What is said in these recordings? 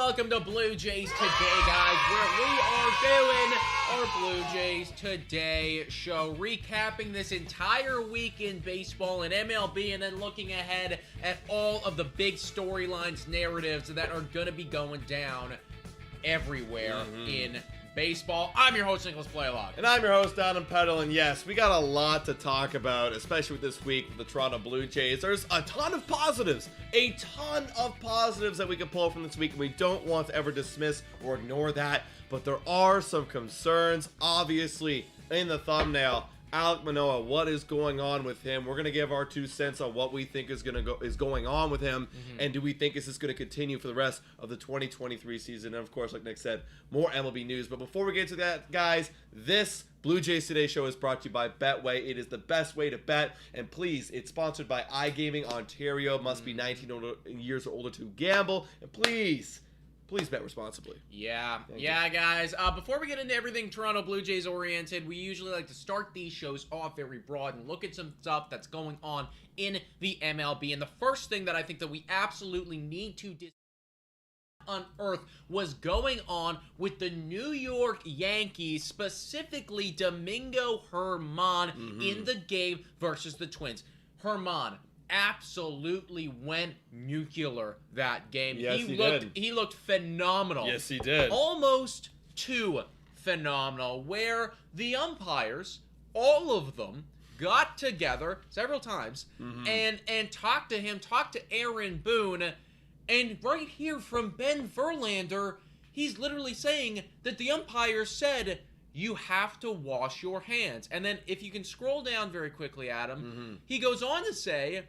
welcome to Blue Jays Today, guys, where we are doing our Blue Jays Today show, recapping this entire week in baseball and MLB, and then looking ahead at all of the big storylines, narratives that are going to be going down everywhere in baseball. I'm your host, Nicholas Blaylock. And I'm your host, Adam Peddle, and yes, we got a lot to talk about, especially with this week with the Toronto Blue Jays. There's a ton of positives that we can pull from this week, and we don't want to ever dismiss or ignore that, but there are some concerns, obviously, in the thumbnail. Alek Manoah, what is going on with him? We're going to give our 2 cents on what we think is going on with him, and do we think this is going to continue for the rest of the 2023 season? And of course, like Nick said, more MLB news. But before we get to that, guys, this Blue Jays Today show is brought to you by Betway. It is the best way to bet, and please, it's sponsored by iGaming Ontario. Must be 19 years or older to gamble, and please bet responsibly. Yeah, guys. Before we get into everything Toronto Blue Jays oriented, we usually like to start these shows off very broad and look at some stuff that's going on in the MLB. And the first thing that I think that we absolutely need to unearth was going on with the New York Yankees, specifically Domingo Germán in the game versus the Twins. Germán absolutely went nuclear that game. Yes, he did. He looked phenomenal. Yes, he did. Almost too phenomenal, where the umpires, all of them, got together several times and talked to him, talked to Aaron Boone, and right here from Ben Verlander, he's literally saying that the umpires said, you have to wash your hands. And then if you can scroll down very quickly, Adam, he goes on to say,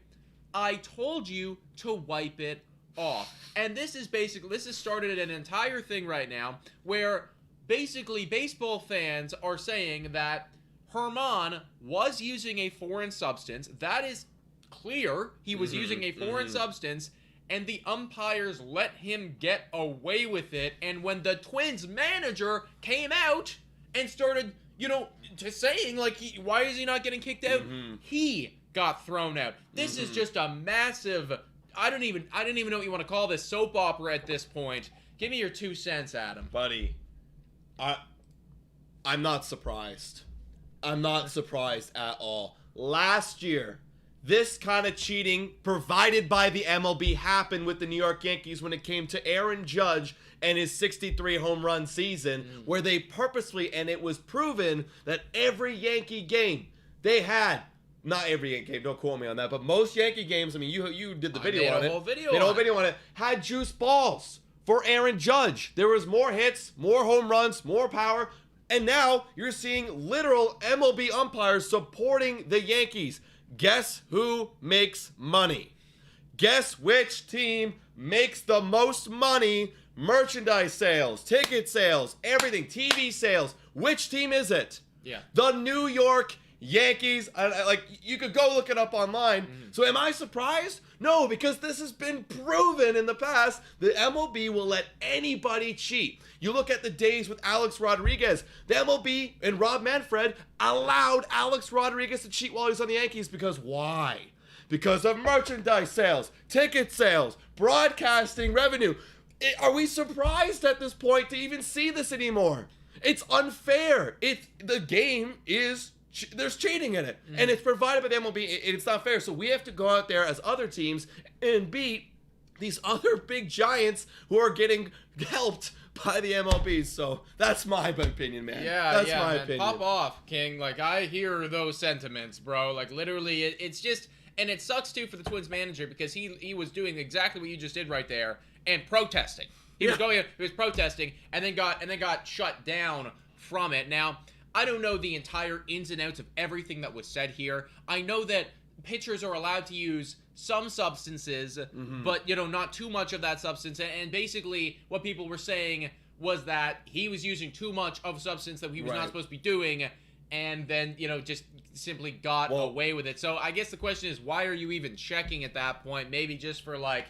I told you to wipe it off. And this has started an entire thing right now where basically baseball fans are saying that Germán was using a foreign substance. That is clear. He was using a foreign substance, and the umpires let him get away with it. And when the Twins manager came out and started, saying, like, why is he not getting kicked out? He got thrown out. This is just a massive, I don't even know what you want to call this, soap opera at this point. Give me your 2 cents, Adam. Buddy, I'm not surprised. I'm not surprised at all. Last year, this kind of cheating provided by the MLB happened with the New York Yankees when it came to Aaron Judge and his 63 home run season, where they purposely, and it was proven that every Yankee game they had, not every Yankee game, don't quote me on that, but most Yankee games, I mean, you did the video on it. They had a whole video on it. Had juice balls for Aaron Judge. There was more hits, more home runs, more power, and now you're seeing literal MLB umpires supporting the Yankees. Guess who makes money? Guess which team makes the most money? Merchandise sales, ticket sales, everything, TV sales. Which team is it? Yeah. The New York Yankees. You could go look it up online. So am I surprised? No, because this has been proven in the past. The MLB will let anybody cheat. You look at the days with Alex Rodriguez. The MLB and Rob Manfred allowed Alex Rodriguez to cheat while he was on the Yankees because why? Because of merchandise sales, ticket sales, broadcasting revenue. Are we surprised at this point to even see this anymore? It's unfair. The game is, there's cheating in it. And it's provided by the MLB. It's not fair. So we have to go out there as other teams and beat these other big giants who are getting helped by the MLB. So that's my opinion, man. That's my opinion. Pop off, King. Like, I hear those sentiments, bro. Like, literally, it's just, and it sucks too for the Twins manager because he was doing exactly what you just did right there and protesting. He was protesting and then got shut down from it. Now, I don't know the entire ins and outs of everything that was said here. I know that pitchers are allowed to use some substances, but, not too much of that substance. And basically what people were saying was that he was using too much of a substance that he was not supposed to be doing, and then, just simply got away with it. So I guess the question is, why are you even checking at that point? Maybe just for, like,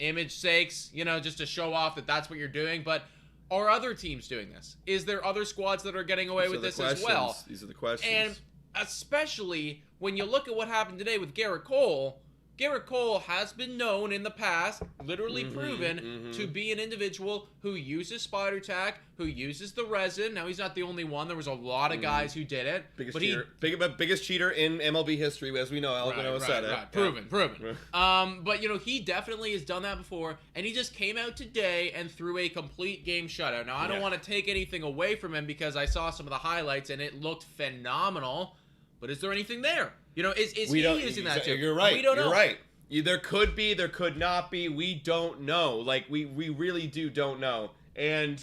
image sakes, just to show off that that's what you're doing. But are other teams doing this? Is there other squads that are getting away with this as well? These are the questions. And especially when you look at what happened today with Garrett Cole, Garrett Cole has been known in the past, literally proven, to be an individual who uses spider tack, who uses the resin. Now, he's not the only one. There was a lot of guys who did it. Biggest cheater in MLB history, as we know. Alek Manoah said it. Right. Proven. But, he definitely has done that before, and he just came out today and threw a complete game shutout. Now, I don't want to take anything away from him because I saw some of the highlights, and it looked phenomenal. But is there anything there? Is he using that too? You're right. We don't know. You're right. There could be, there could not be. We don't know. Like, we really don't know. And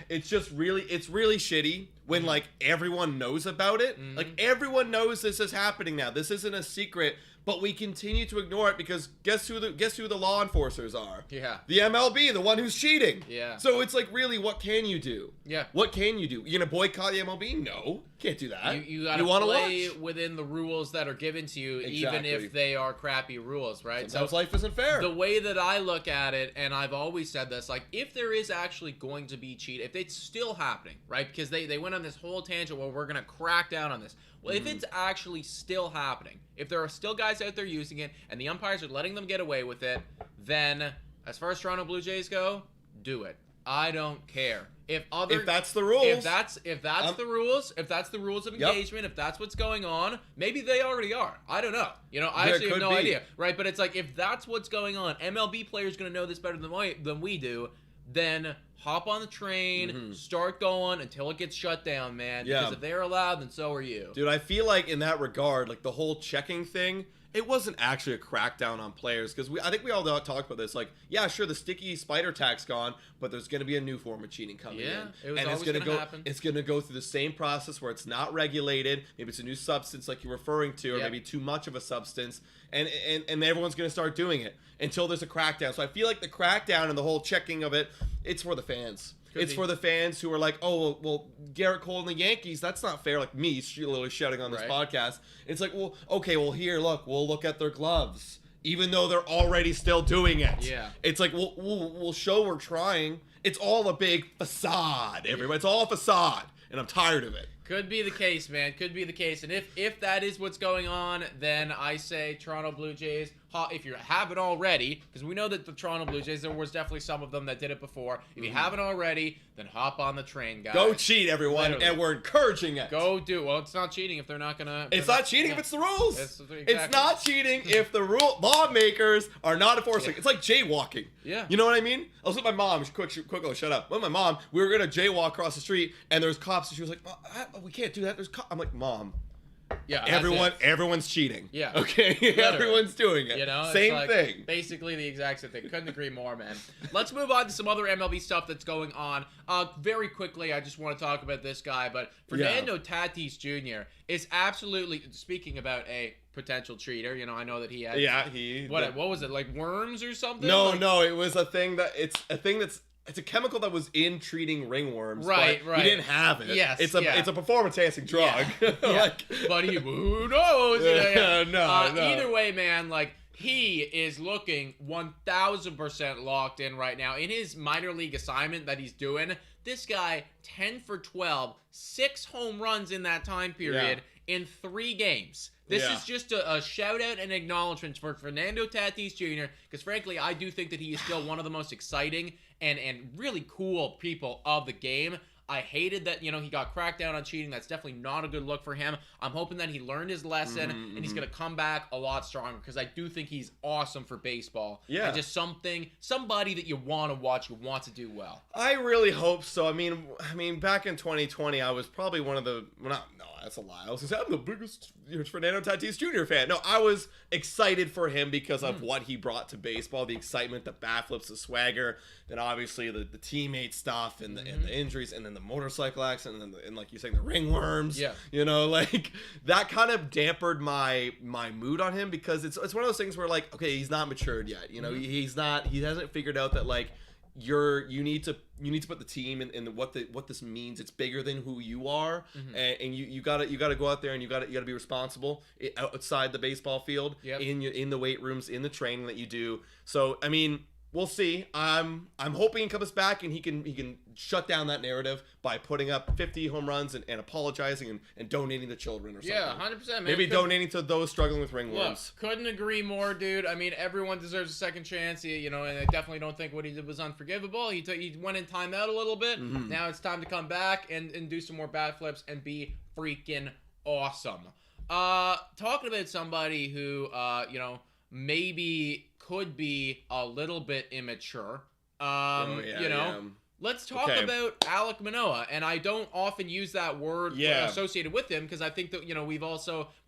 it's just really shitty when, like, everyone knows about it. Like, everyone knows this is happening now. This isn't a secret. But we continue to ignore it because guess who the law enforcers are? Yeah. The MLB, the one who's cheating. Yeah. So it's like, really, what can you do? Yeah. What can you do? You gonna boycott the MLB? No, can't do that. You gotta play within the rules that are given to you, even if they are crappy rules, right? Sometimes life isn't fair. The way that I look at it, and I've always said this, like, if there is actually going to be cheat, if it's still happening, right? Because they went on this whole tangent where we're gonna crack down on this. Well, if it's actually still happening, if there are still guys out there using it, and the umpires are letting them get away with it, then, as far as Toronto Blue Jays go, do it. I don't care. If that's the rules, if that's the rules of engagement, if that's what's going on, maybe they already are. I don't know. I actually have no idea, right? But it's like, if that's what's going on, MLB players going to know this better than we do. Then hop on the train, start going until it gets shut down, man. Yeah. Because if they're allowed, then so are you. Dude, I feel like in that regard, like the whole checking thing, it wasn't actually a crackdown on players, because I think we all talked about this. Like, yeah, sure, the sticky spider tack's gone, but there's going to be a new form of cheating coming in. It was always going to happen. It's going to go through the same process where it's not regulated. Maybe it's a new substance like you're referring to, or maybe too much of a substance, and everyone's going to start doing it until there's a crackdown. So I feel like the crackdown and the whole checking of it, it's for the fans. It's for the fans who are like, oh, well, Garrett Cole and the Yankees, that's not fair. Like me literally shouting on this podcast. It's like, well, okay, well, here, look, we'll look at their gloves, even though they're already still doing it. Yeah. It's like, we'll show we're trying. It's all a big facade, everybody. It's all a facade, and I'm tired of it. Could be the case, man. Could be the case. And if that is what's going on, then I say Toronto Blue Jays, if you haven't already, because we know that the Toronto Blue Jays, there was definitely some of them that did it before. If you haven't already, then hop on the train, guys. Go cheat, everyone, and we're encouraging it. Go do. Well, it's not cheating if they're not going to. It's not cheating if it's the rules. It's not cheating if the lawmakers are not enforcing. It's like jaywalking. Yeah. You know what I mean? I was with my mom. Quick, shut up. With my mom, we were going to jaywalk across the street, and there's cops, and she was like, we can't do that. There's cops. I'm like, Mom. Yeah, everyone's cheating. Yeah. Okay? Everyone's doing it. Same thing. Basically the exact same thing. Couldn't agree more, man. Let's move on to some other MLB stuff that's going on. Very quickly, I just want to talk about this guy, but Fernando Tatis Jr. is absolutely, speaking about a potential cheater, I know that he had... Yeah, What was it, like worms or something? No, it was it's a chemical that was in treating ringworms. Right. He didn't have it. Yes. It's a performance-enhancing drug. Yeah. But who knows? No. Either way, man, like, he is looking 1,000% locked in right now. In his minor league assignment that he's doing, this guy, 10 for 12, 6 home runs in that time period in 3 games. This is just a shout-out and acknowledgement for Fernando Tatis Jr., because, frankly, I do think that he is still one of the most exciting and really cool people of the game. I hated that, he got cracked down on cheating. That's definitely not a good look for him. I'm hoping that he learned his lesson, and he's going to come back a lot stronger, because I do think he's awesome for baseball. Yeah. And just somebody that you want to watch, you want to do well. I really hope so. I mean, back in 2020, I was probably one of the... no, that's a lie. I was going to say, I'm the biggest Fernando Tatis Jr. fan. No, I was excited for him because of what he brought to baseball, the excitement, the bat flips, the swagger, then obviously the teammate stuff and the injuries, and then the motorcycle accident, and like you're saying, the ringworms. Yeah. Like that kind of dampered my mood on him, because it's one of those things where, like, okay, he's not matured yet. He hasn't figured out that, like, you need to put the team in what this means. It's bigger than who you are, and you gotta go out there, and you gotta be responsible outside the baseball field, in the weight rooms, in the training that you do. So I mean, we'll see. I'm hoping he comes back and he can shut down that narrative by putting up 50 home runs and apologizing and donating to children or something. Yeah, 100%, man. Maybe donating to those struggling with ringworms. Look, couldn't agree more, dude. I mean, everyone deserves a second chance, and I definitely don't think what he did was unforgivable. He went in timeout a little bit. Now it's time to come back and do some more bat flips and be freaking awesome. Talking about somebody who, maybe could be a little bit immature. Let's talk about Alek Manoah, and I don't often use that word associated with him because I think that we've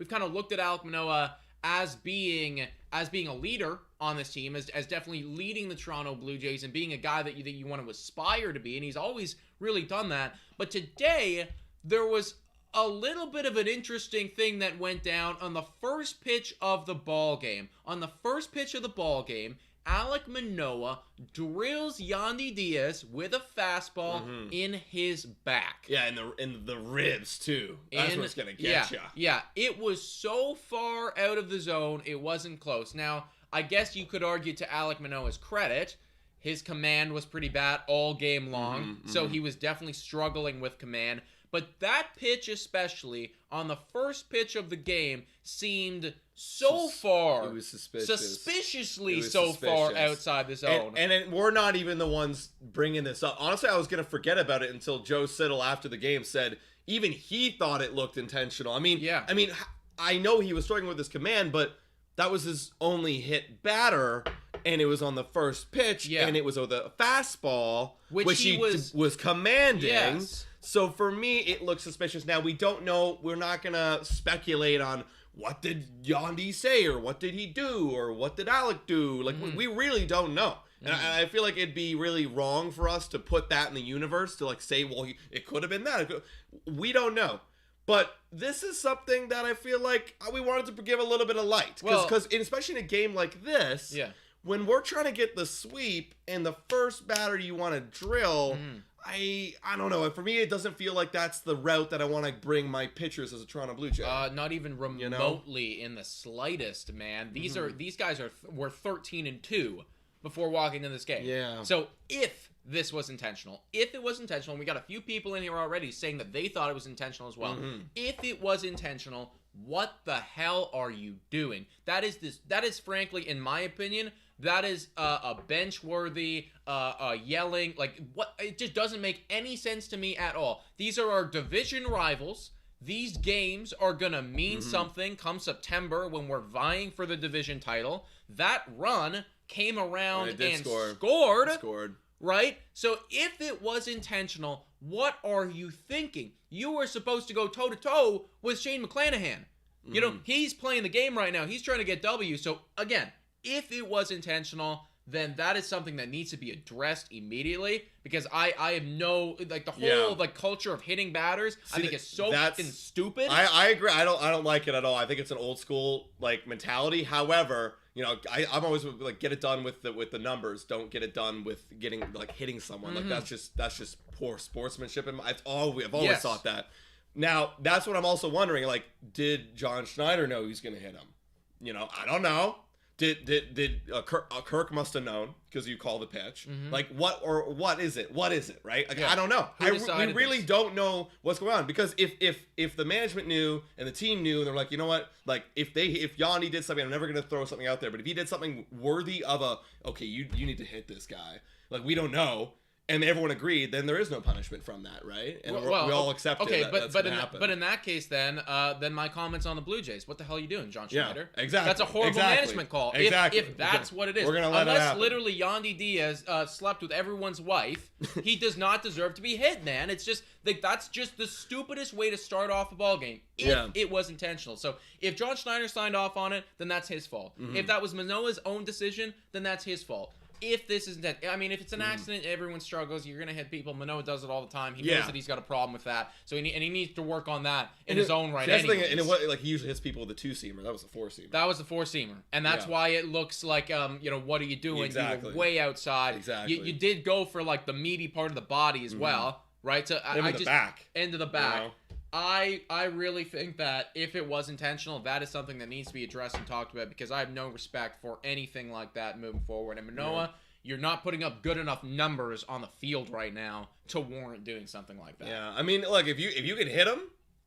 kind of looked at Alek Manoah as being a leader on this team, as definitely leading the Toronto Blue Jays and being a guy that you want to aspire to be, and he's always really done that. But today there was a little bit of an interesting thing that went down on the first pitch of the ball game. On the first pitch of the ball game, Alek Manoah drills Yandy Diaz with a fastball in his back. Yeah, in the ribs too. That's what's gonna get you. Yeah, it was so far out of the zone, it wasn't close. Now, I guess you could argue to Alek Manoah's credit, his command was pretty bad all game long, so he was definitely struggling with command. But that pitch especially, on the first pitch of the game, seemed so far... It was suspicious. Suspiciously far outside the zone. And we're not even the ones bringing this up. Honestly, I was going to forget about it until Joe Siddle after the game said even he thought it looked intentional. I know he was struggling with his command, but that was his only hit batter, and it was on the first pitch, and it was with a fastball, which he was commanding. Yes. So for me, it looks suspicious. Now, we don't know. We're not going to speculate on what did Yandy say or what did he do or what did Alek do. Like, we really don't know. And I feel like it'd be really wrong for us to put that in the universe to, like, say, well, it could have been that. We don't know. But this is something that I feel like we wanted to give a little bit of light. Because especially in a game like this, when we're trying to get the sweep and the first batter you want to drill... I don't know. For me, it doesn't feel like that's the route that I want to bring my pitchers as a Toronto Blue Jay. Not even remotely in the slightest, man. These guys were 13-2 before walking in this game. Yeah. So if this was intentional, and we got a few people in here already saying that they thought it was intentional as well. If it was intentional, what the hell are you doing? That is frankly, in my opinion, that is a bench-worthy, yelling, like, what? It just doesn't make any sense to me at all. These are our division rivals. These games are going to mean something come September when we're vying for the division title. That run came around and scored. Right? So if it was intentional, what are you thinking? You were supposed to go toe-to-toe with Shane McClanahan. He's playing the game right now. He's trying to get W. So, again... If it was intentional, then that is something that needs to be addressed immediately because I have no the whole culture of hitting batters. I think it's so fucking stupid. I agree. I don't like it at all. I think it's an old school mentality. However, I'm always get it done with the numbers. Don't get it done with hitting someone. That's just poor sportsmanship. And I've always thought that. Now that's what I'm also wondering. Did John Schneider know he's going to hit him? I don't know. Did Kirk must have known because you call the pitch. What is it? What is it? Right? I don't know. We really don't know what's going on because if the management knew and the team knew and they're like, you know what? If Yandy did something, I'm never gonna throw something out there. But if he did something worthy of you need to hit this guy. We don't know. And everyone agreed, then there is no punishment from that, right? And we all accept it. But in that case, then my comments on the Blue Jays. What the hell are you doing, John Schneider? Yeah, exactly. That's a horrible management call. If that's what it is. We're gonna let it happen. Unless literally Yandy Diaz slept with everyone's wife, he does not deserve to be hit, man. It's just that's just the stupidest way to start off a ball game. If it was intentional. So if John Schneider signed off on it, then that's his fault. If that was Manoah's own decision, then that's his fault. If this isn't, if it's an accident, everyone struggles. You're gonna hit people. Manoah does it all the time. He knows that he's got a problem with that. So he needs to work on that in his own right. That's the thing, and he usually hits people with a 2-seamer. That was a 4-seamer. That was a 4-seamer, and that's why it looks like what are you doing? Exactly. You were way outside. Exactly. You did go for the meaty part of the body as well, right? So end of the back. I really think that if it was intentional, that is something that needs to be addressed and talked about because I have no respect for anything like that moving forward. And Manoah, you're not putting up good enough numbers on the field right now to warrant doing something like that. Yeah, I mean, look, if you could hit him,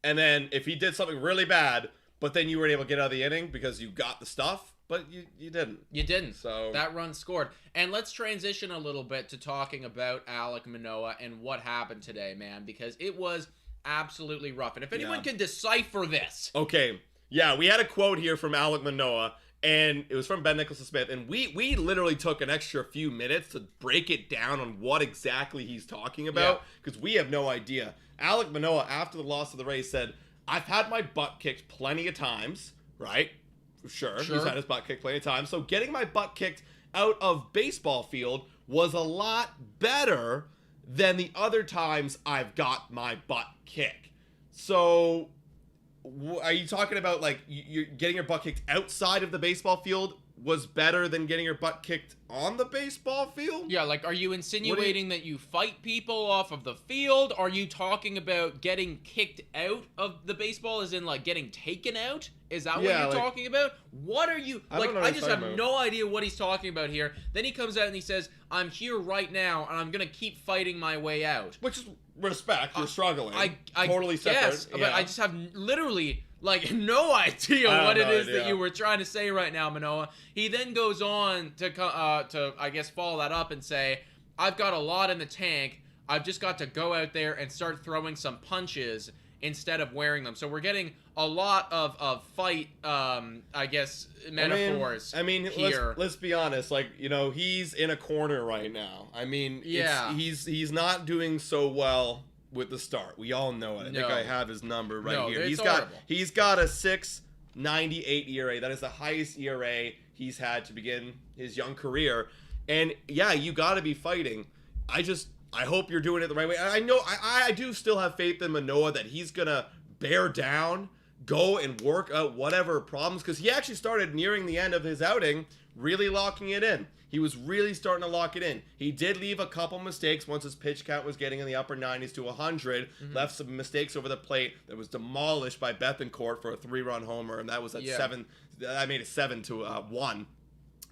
and then if he did something really bad, but then you were able to get out of the inning because you got the stuff, but you didn't. You didn't. So that run scored. And let's transition a little bit to talking about Alek Manoah and what happened today, man, because it was absolutely rough. And if anyone can decipher this. Okay. Yeah, we had a quote here from Alek Manoah, and it was from Ben Nicholson-Smith, and we literally took an extra few minutes to break it down on what exactly he's talking about, because we have no idea. Alek Manoah, after the loss of the Rays, said, I've had my butt kicked plenty of times, right? Sure, he's had his butt kicked plenty of times. So getting my butt kicked out of baseball field was a lot better than the other times I've got my butt kicked. So are you talking about, like, you're getting your butt kicked outside of the baseball field was better than getting your butt kicked on the baseball field? Yeah, like, are you insinuating that you fight people off of the field? Are you talking about getting kicked out of the baseball, as in, like, getting taken out? Is that what you're talking about? What are you... I just have no idea what he's talking about here. Then he comes out and he says, I'm here right now, and I'm going to keep fighting my way out. Which is respect. You're struggling. I totally separate. Yes, but I just have literally... like, no idea what it is that you were trying to say right now, Manoah. He then goes on to I guess, follow that up and say, I've got a lot in the tank. I've just got to go out there and start throwing some punches instead of wearing them. So we're getting a lot of fight, I guess, metaphors here. Let's be honest. Like, you know, he's in a corner right now. I mean, he's not doing so well with the start. We all know it. I think I have his number right here. He's got a 6.98 ERA. That is the highest ERA he's had to begin his young career. And yeah, you got to be fighting. I hope you're doing it the right way. I know I do still have faith in Manoah that he's gonna bear down, go and work out whatever problems, because he actually started nearing the end of his outing really locking it in. He was really starting to lock it in. He did leave a couple mistakes once his pitch count was getting in the upper 90s to 100. Left some mistakes over the plate that was demolished by Bethencourt for a 3-run homer, and that was at 7. I made it 7-1.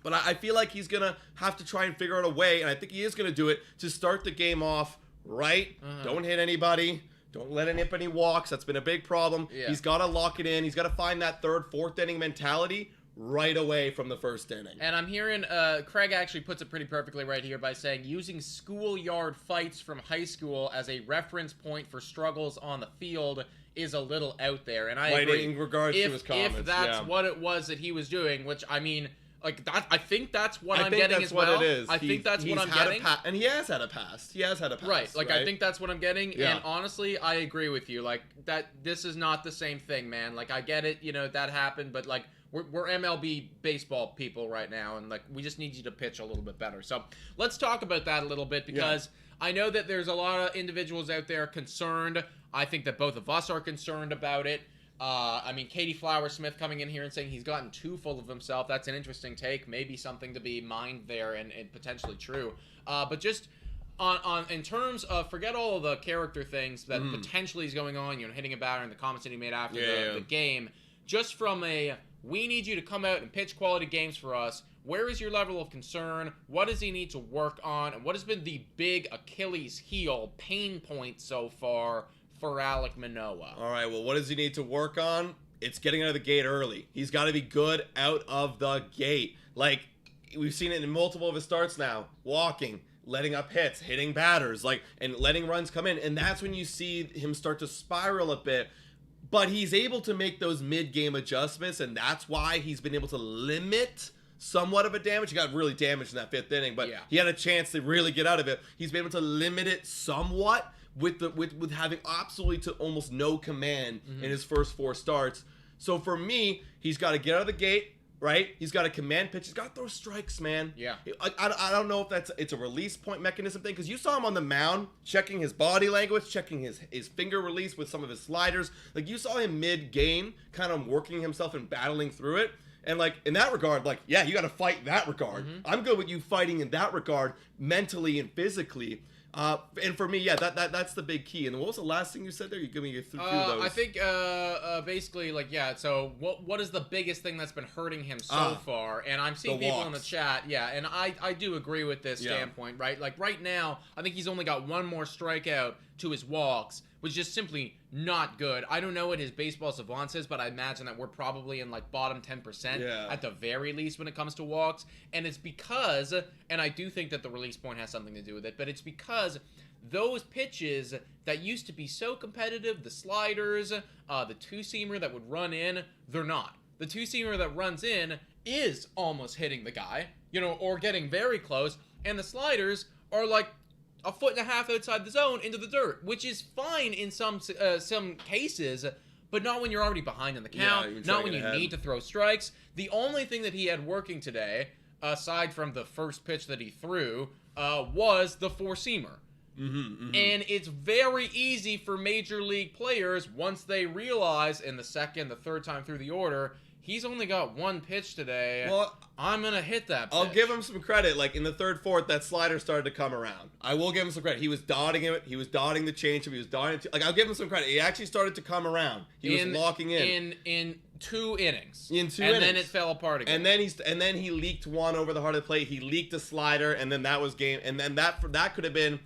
But I feel like he's going to have to try and figure out a way, and I think he is going to do it, to start the game off right. Don't hit anybody. Don't let any walks. That's been a big problem. He's got to lock it in. He's got to find that third, fourth inning mentality right away from the first inning. And I'm hearing Craig actually puts it pretty perfectly right here by saying using schoolyard fights from high school as a reference point for struggles on the field is a little out there. And I agree. In regards to his comments, if that's what it was that he was doing, which, I mean, like, that, I think that's what I'm getting as well. I think that's what it is. I think that's what I'm getting. And he has had a past. Right. Like, I think that's what I'm getting. Yeah. And honestly, I agree with you. Like, this is not the same thing, man. Like, I get it, you know, that happened, but, like, we're MLB baseball people right now, and, like, we just need you to pitch a little bit better. So let's talk about that a little bit, because I know that there's a lot of individuals out there concerned. I think that both of us are concerned about it. I mean, Katie Flower-Smith coming in here and saying he's gotten too full of himself. That's an interesting take. Maybe something to be mined there and potentially true. But just on in terms of, forget all of the character things that potentially is going on, you know, hitting a batter and the comments that he made after the game. Just from we need you to come out and pitch quality games for us. Where is your level of concern? What does he need to work on? And what has been the big Achilles heel pain point so far for Alek Manoah? All right, well, what does he need to work on? It's getting out of the gate early. He's got to be good out of the gate. Like, we've seen it in multiple of his starts now. Walking, letting up hits, hitting batters, like, and letting runs come in. And that's when you see him start to spiral a bit. But he's able to make those mid-game adjustments, and that's why he's been able to limit somewhat of a damage. He got really damaged in that 5th inning, but he had a chance to really get out of it. He's been able to limit it somewhat with having absolutely to almost no command in his first 4 starts. So for me, he's got to get out of the gate, right? He's got to command pitch. He's got to throw strikes, man. Yeah. I don't know if it's a release point mechanism thing, because you saw him on the mound checking his body language, checking his finger release with some of his sliders. Like, you saw him mid-game kind of working himself and battling through it. And, like, in that regard, like, yeah, you got to fight in that regard. I'm good with you fighting in that regard mentally and physically. And for me, yeah, that's the big key. And what was the last thing you said there? You give me your through those. I think basically like so what is the biggest thing that's been hurting him so far? And I'm seeing people in the chat, and I do agree with this standpoint, right? Like right now, I think he's only got one more strikeout to his walks, which is simply not good. I don't know what his baseball savant says, but I imagine that we're probably in like bottom 10% at the very least when it comes to walks. And it's because, and I do think that the release point has something to do with it, but it's because those pitches that used to be so competitive, the sliders, the two-seamer that would run in, they're not. The two-seamer that runs in is almost hitting the guy, or getting very close, and the sliders are like a foot and a half outside the zone into the dirt, which is fine in some cases, but not when you're already behind in the count, not when you need to throw strikes. The only thing that he had working today, aside from the first pitch that he threw, was the four-seamer. And it's very easy for major league players, once they realize in the second, the third time through the order, he's only got one pitch today. Well, I'm going to hit that pitch. I'll give him some credit. Like in the third, fourth, that slider started to come around. I will give him some credit. He was dotting it. He was dotting the changeup. He was dotting it. Like, I'll give him some credit. He actually started to come around. He was locking in. In 2 innings. In 2 innings. And then it fell apart again. And then he leaked one over the heart of the plate. He leaked a slider, and then that was game. And then that could have been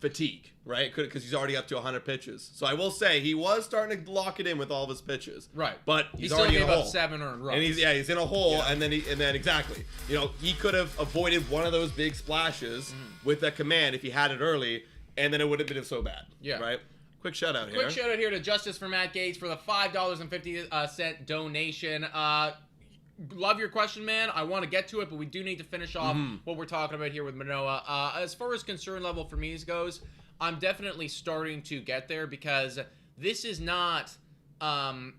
fatigue, right? Because he's already up to 100 pitches. So I will say he was starting to lock it in with all of his pitches. Right. But he's already in a hole. Up 7 earned runs. And he's in a hole, and then exactly. He could have avoided one of those big splashes with that command if he had it early, and then it would have been so bad. Yeah. Right. Quick shout out here. Quick shout out here to Justice for Matt Gates for the $5.50 donation. Love your question, man. I want to get to it, but we do need to finish off what we're talking about here with Manoah. As far as concern level for me goes, I'm definitely starting to get there because this is not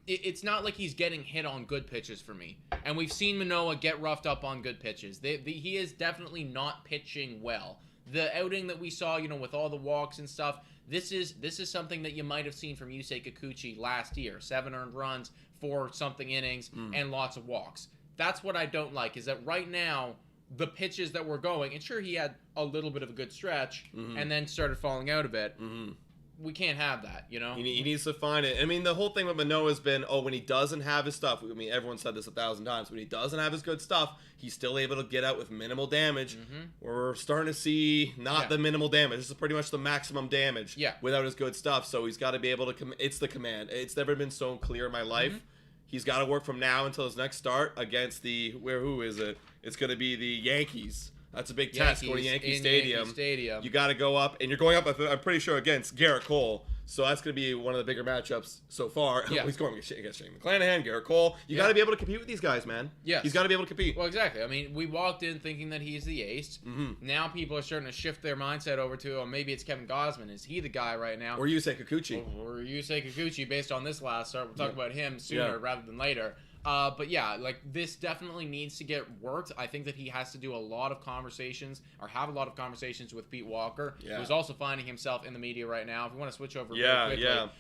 it's not like he's getting hit on good pitches for me. And we've seen Manoah get roughed up on good pitches. He is definitely not pitching well. The outing that we saw, with all the walks and stuff, this is something that you might have seen from Yusei Kikuchi last year. 7 earned runs, 4-something innings, and lots of walks. That's what I don't like, is that right now, the pitches that we're going, and sure, he had a little bit of a good stretch, and then started falling out a bit. We can't have that, He needs to find it. I mean, the whole thing with Manoah has been, when he doesn't have his stuff, I mean, everyone said this 1,000 times, when he doesn't have his good stuff, he's still able to get out with minimal damage. We're starting to see not the minimal damage. This is pretty much the maximum damage without his good stuff, so he's got to be able to, it's the command. It's never been so clear in my life. He's got to work from now until his next start against who is it? It's going to be the Yankees. That's a big test going to Yankee Stadium. You got to go up, and you're going up, I'm pretty sure, against Garrett Cole. So that's going to be one of the bigger matchups so far. He's going against Shane McClanahan, Garrett Cole. You got to be able to compete with these guys, man. Yes. He's got to be able to compete. Well, exactly. I mean, we walked in thinking that he's the ace. Now people are starting to shift their mindset over to, maybe it's Kevin Gausman. Is he the guy right now? Or Yusei Kikuchi. Or Yusei Kikuchi, based on this last start. We'll talk about him sooner rather than later. But yeah, like this definitely needs to get worked. I think that he has to do a lot of conversations or have a lot of conversations with Pete Walker, who's also finding himself in the media right now. If we want to switch over really quickly,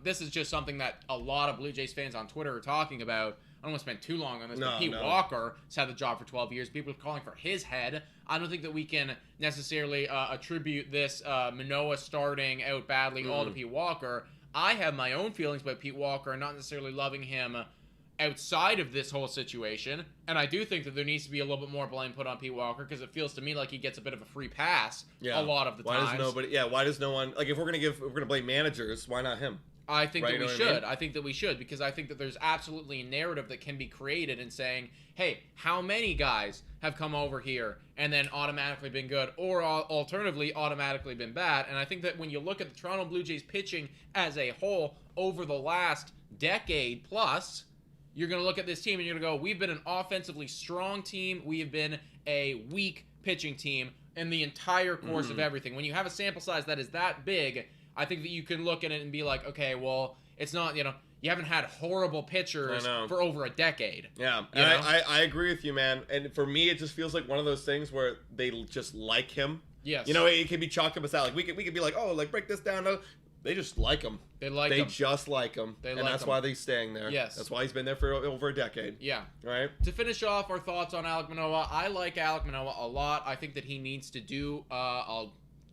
this is just something that a lot of Blue Jays fans on Twitter are talking about. I don't want to spend too long on this, but Pete Walker has had the job for 12 years. People are calling for his head. I don't think that we can necessarily attribute this Manoah starting out badly all to Pete Walker. I have my own feelings about Pete Walker and not necessarily loving him outside of this whole situation, and I do think that there needs to be a little bit more blame put on Pete Walker because it feels to me like he gets a bit of a free pass a lot of the time. Why does no one, like, if we're gonna blame managers, why not him? I think that we should. I think that we should because I think that there's absolutely a narrative that can be created in saying, hey, how many guys have come over here and then automatically been good or alternatively automatically been bad? And I think that when you look at the Toronto Blue Jays pitching as a whole over the last decade plus, you're going to look at this team and you're going to go, we've been an offensively strong team. We have been a weak pitching team in the entire course of everything. When you have a sample size that is that big, I think that you can look at it and be like, okay, well, it's not, you haven't had horrible pitchers for over a decade. Yeah, and I agree with you, man. And for me, it just feels like one of those things where they just like him. Yes. It can be chalked up as that. Like, we could be like, oh, like, break this down. They just like him. They just like him. And that's why they're staying there. Yes. That's why he's been there for over a decade. Yeah. Right? To finish off our thoughts on Alek Manoah, I like Alek Manoah a lot. I think that he needs to do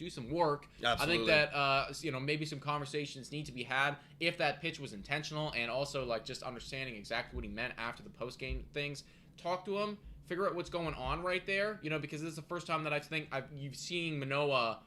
do some work. Absolutely. I think that maybe some conversations need to be had if that pitch was intentional, and also like just understanding exactly what he meant after the post game things. Talk to him, figure out what's going on right there. Because this is the first time that you've seen Manoah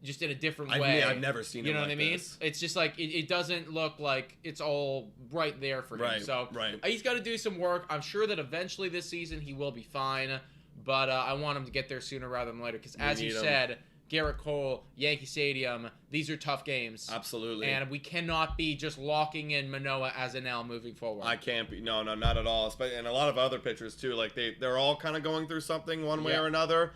just in a different way. I've never seen him. You know like what I mean? this. It's just like it doesn't look like it's all right there for him. So he's got to do some work. I'm sure that eventually this season he will be fine, but I want him to get there sooner rather than later. Because as you said, Garrett Cole, Yankee Stadium, these are tough games. Absolutely. And we cannot be just locking in Manoah as an L moving forward. I can't be. No, not at all. And a lot of other pitchers too. Like they're all kind of going through something one way or another.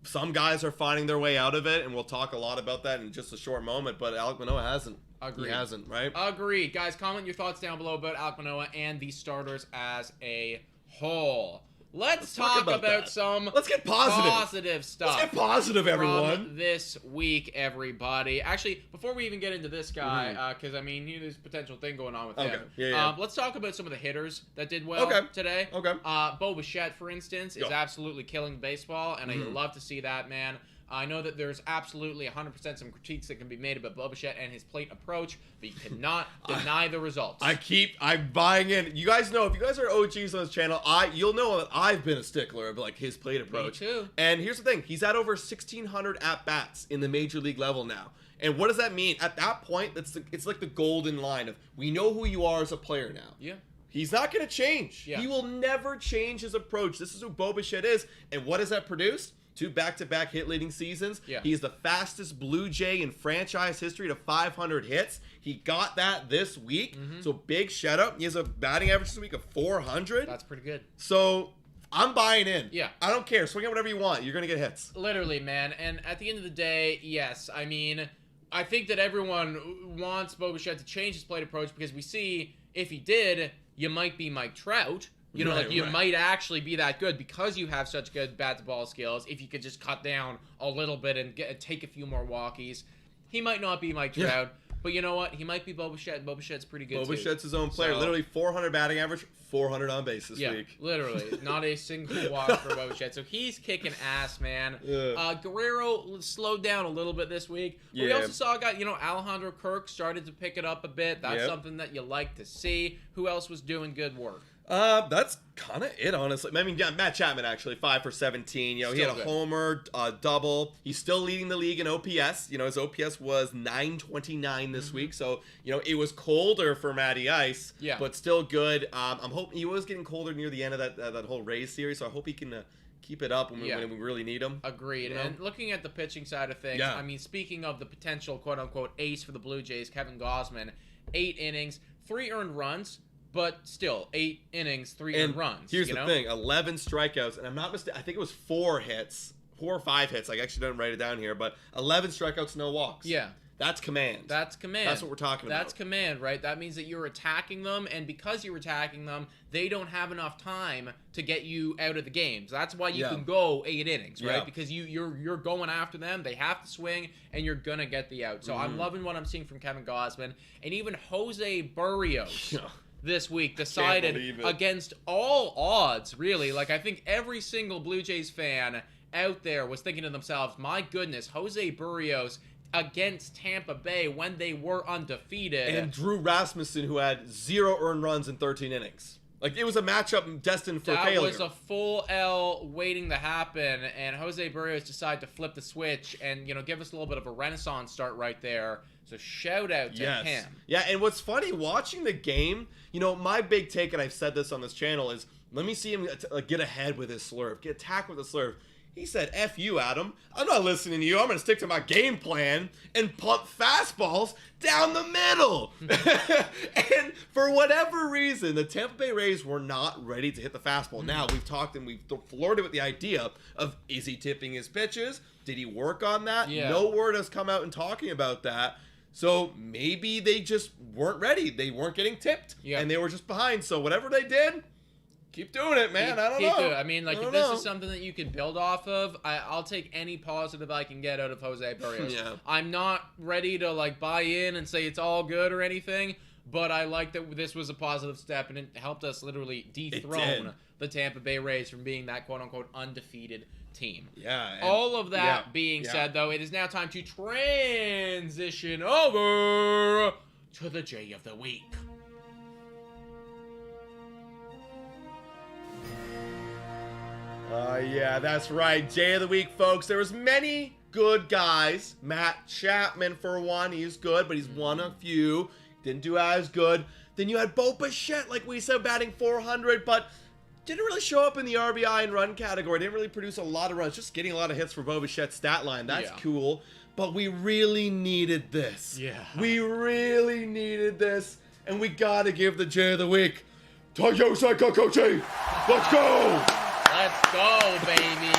Some guys are finding their way out of it, and we'll talk a lot about that in just a short moment, but Alek Manoah hasn't. Agreed. He hasn't, right? Agreed. Guys, comment your thoughts down below about Alek Manoah and the starters as a whole. Let's talk about some Let's get positive stuff. Let's get positive, everyone. From this week, everybody. Actually, before we even get into this guy, because, there's a potential thing going on with him. Yeah. Let's talk about some of the hitters that did well today. Okay. Bo Bichette, for instance, is absolutely killing baseball, and I love to see that, man. I know that there's absolutely 100% some critiques that can be made about Bo Bichette and his plate approach, but you cannot deny the results. I'm buying in. You guys know, if you guys are OGs on this channel, you'll know that I've been a stickler of like his plate approach. Me too. And here's the thing, he's at over 1,600 at-bats in the major league level now. And what does that mean? At that point, it's like the golden line of, we know who you are as a player now. Yeah. He's not going to change. Yeah. He will never change his approach. This is who Bo Bichette is. And what has that produced? 2 back-to-back hit-leading seasons. Yeah. He's the fastest Blue Jay in franchise history to 500 hits. He got that this week. So big shout-out. He has a batting average this week of 400. That's pretty good. So I'm buying in. Yeah. I don't care. Swing at whatever you want. You're going to get hits. Literally, man. And at the end of the day, yes. I think that everyone wants Bo Bichette to change his plate approach because we see if he did, you might be Mike Trout. You might actually be that good because you have such good bat-to-ball skills. If you could just cut down a little bit and take a few more walkies, he might not be Mike Trout. But you know what? He might be Bo Bichette. Bo Bichette's pretty good, Bo Bichette's his own player. Literally 400 batting average, 400 on base this week. Literally. Not a single walk for Bo Bichette. So he's kicking ass, man. Guerrero slowed down a little bit this week. But we also saw a guy, Alejandro Kirk started to pick it up a bit. That's something that you like to see. Who else was doing good work? That's kind of it, honestly. Matt Chapman, actually, 5 for 17. He had a homer, double. He's still leading the league in OPS. His OPS was 929 this week. So, it was colder for Matty Ice, but still good. I'm hoping he was getting colder near the end of that whole Rays series, so I hope he can keep it up when we really need him. Agreed. And looking at the pitching side of things, speaking of the potential quote-unquote ace for the Blue Jays, Kevin Gausman, 8 innings, 3 earned runs. But still, 8 innings, 3 earned runs. Here's the thing, 11 strikeouts, and I'm not mistaken, I think it was 4 or 5 hits. I actually didn't write it down here, but 11 strikeouts, no walks. Yeah. That's command. That's command. That's what we're talking about. That's command, right? That means that you're attacking them, and because you're attacking them, they don't have enough time to get you out of the games. That's why you can go 8 innings, right? Because you're going after them, they have to swing, and you're gonna get the out. So I'm loving what I'm seeing from Kevin Gausman, and even Jose Barrios. This week decided against all odds, really. Like, I think every single Blue Jays fan out there was thinking to themselves, my goodness, Jose Barrios against Tampa Bay when they were undefeated. And Drew Rasmussen, who had 0 earned runs in 13 innings. Like, it was a matchup destined for failure. That was a full L waiting to happen, and Jose Barrios decided to flip the switch and, give us a little bit of a renaissance start right there. So shout out to him. Yeah, and what's funny, watching the game, my big take, and I've said this on this channel, is let me see him get ahead with his slurve, get attacked with a slurve. He said, F you, Adam. I'm not listening to you. I'm going to stick to my game plan and pump fastballs down the middle. And for whatever reason, the Tampa Bay Rays were not ready to hit the fastball. Now, we've talked and we've flirted with the idea of, is he tipping his pitches? Did he work on that? No word has come out in talking about that. So maybe they just weren't ready. They weren't getting tipped. And they were just behind. So whatever they did, keep doing it, man. I don't know. If this is something that you can build off of, I'll take any positive I can get out of Jose Barrios. I'm not ready to buy in and say it's all good or anything, but I like that this was a positive step, and it helped us literally dethrone the Tampa Bay Rays from being that quote-unquote undefeated team. Yeah. All of that being said, though, it is now time to transition over to the J of the Week. Yeah, that's right. J of the Week, folks. There was many good guys. Matt Chapman, for one, he's good, but he's one of few. Didn't do as good. Then you had Bo Bichette, like we said, batting 400, but didn't really show up in the RBI and run category. Didn't really produce a lot of runs. Just getting a lot of hits for Bo Bichette's stat line. That's cool. But we really needed this. Yeah. We really needed this. And we got to give the J of the Week to Yusei Kikuchi. Let's go. Let's go, baby.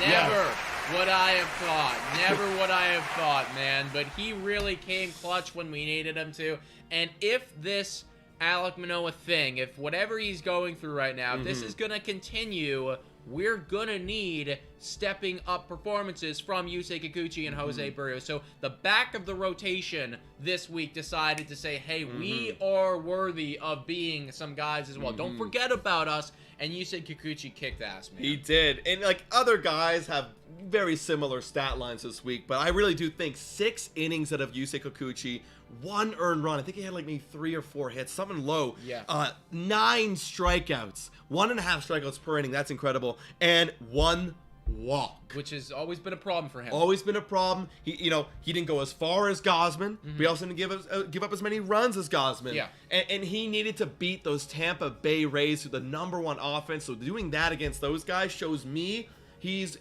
Never would I have thought. Never would I have thought, man. But he really came clutch when we needed him to. And if this Alek Manoah thing, if whatever he's going through right now, if this is going to continue, we're going to need stepping up performances from Yusei Kikuchi and Jose Barrios. So the back of the rotation this week decided to say, hey, we are worthy of being some guys as well. Don't forget about us. And Yusei Kikuchi kicked ass, man. He did. And, like, other guys have very similar stat lines this week, but I really do think 6 innings out of Yusei Kikuchi, 1 earned run. I think he had, like, maybe 3 or 4 hits, something low. Yeah. 9 strikeouts, 1.5 strikeouts per inning. That's incredible. And 1 walk. Which has always been a problem for him. Always been a problem. He didn't go as far as Gausman. But he also didn't give up as many runs as Gausman. Yeah. And he needed to beat those Tampa Bay Rays, who are the #1 offense. So doing that against those guys shows me he's